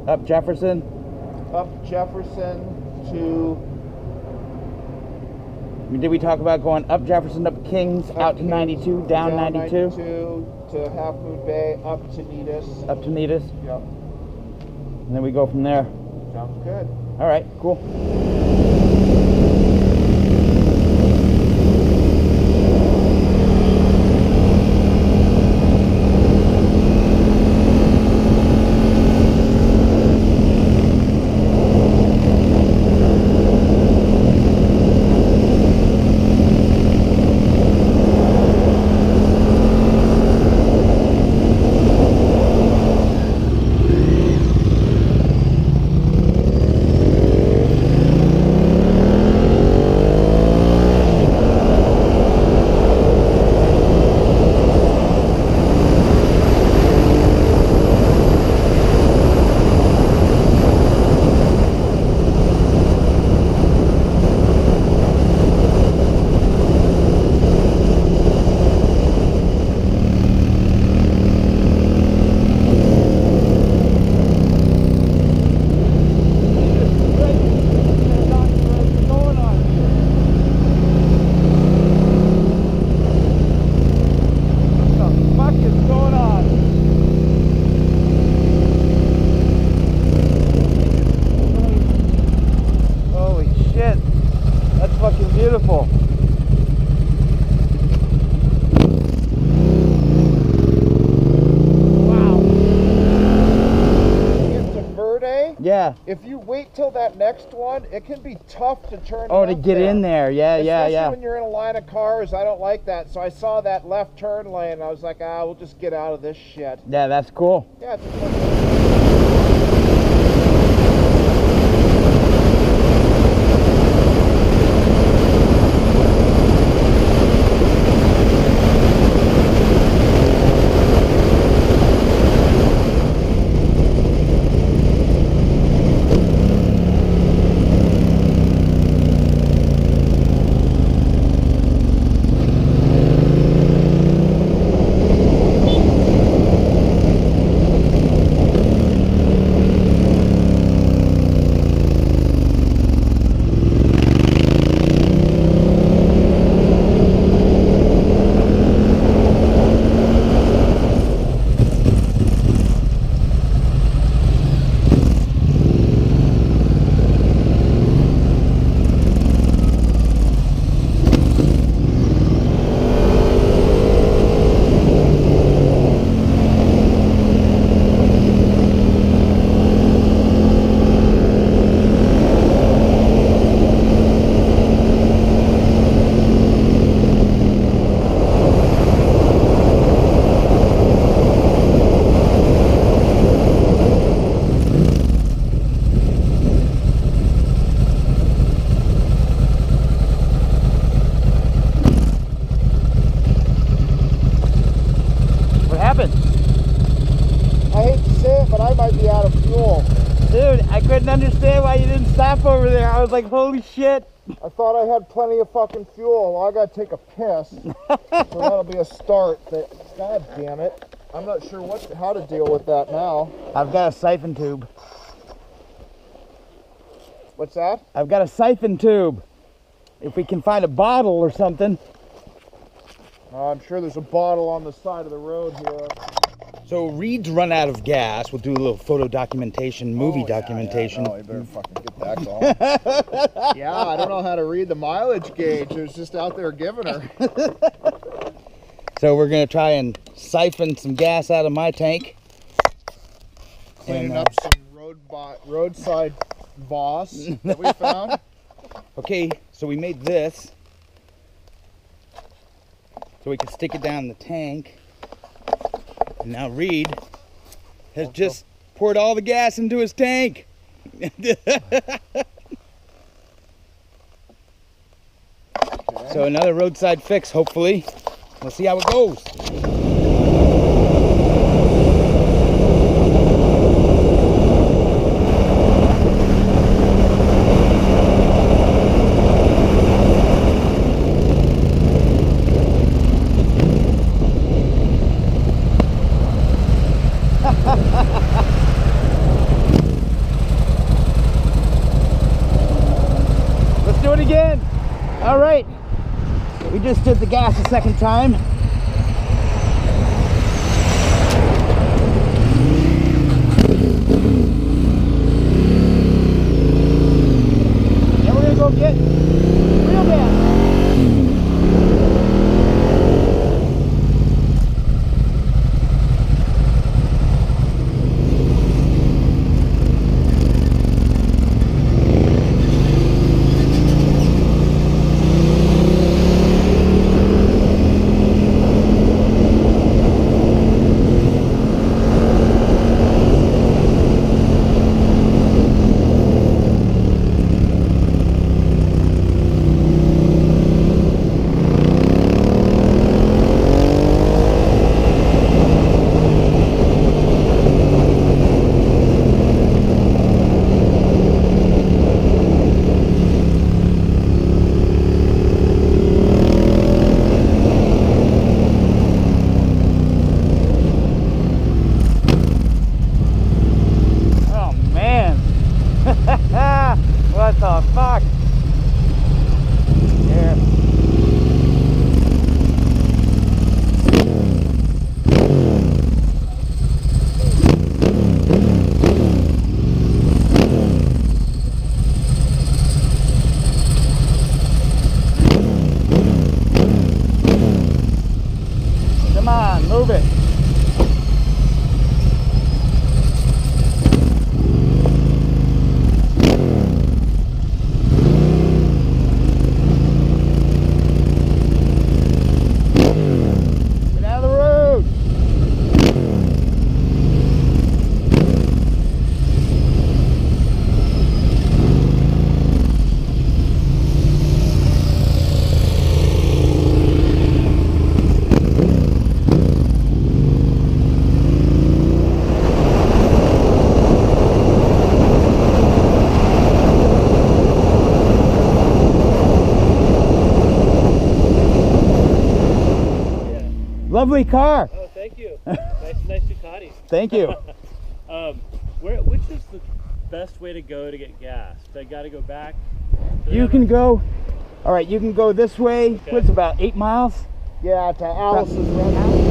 Up Jefferson? Up Jefferson to... Did we talk about going up Jefferson, up Kings, out to 92, down 92? 92 to Half Moon Bay, up to Neatis. Up to Neatis? Yep. And then we go from there. Sounds good. All right, cool. Beautiful. Wow. Get to Verde. Yeah. If you wait till that next one, it can be tough to turn. Oh, to get in there. Yeah, Especially when you're in a line of cars. I don't like that. So I saw that left turn lane. And I was like, we'll just get out of this shit. Yeah, that's cool. Yeah, it's a fun. I couldn't understand why you didn't stop over there. I was like, holy shit. I thought I had plenty of fucking fuel. Well, I gotta take a piss. So that'll be a start. But God damn it. I'm not sure how to deal with that now. I've got a siphon tube. What's that? I've got a siphon tube. If we can find a bottle or something. I'm sure there's a bottle on the side of the road here. So Reed's run out of gas. We'll do a little photo documentation, movie documentation. Yeah, no, you better fucking get that going. Yeah, I don't know how to read the mileage gauge. It was just out there giving her. So we're going to try and siphon some gas out of my tank. Cleaning up some roadside Voss that we found. Okay, so we made this so we can stick it down the tank. And now Reed has just poured all the gas into his tank. So another roadside fix, hopefully. We'll see how it goes. just did the gas a second time. Then we're gonna go get real gas. What the fuck? Here. Come on, move it. Lovely car. Oh, thank you. nice Ducati. Thank you. Which is the best way to go to get gas? Do I got to go back? You can go. All right, you can go this way. Okay. What's about 8 miles? Yeah, to Alice's restaurant.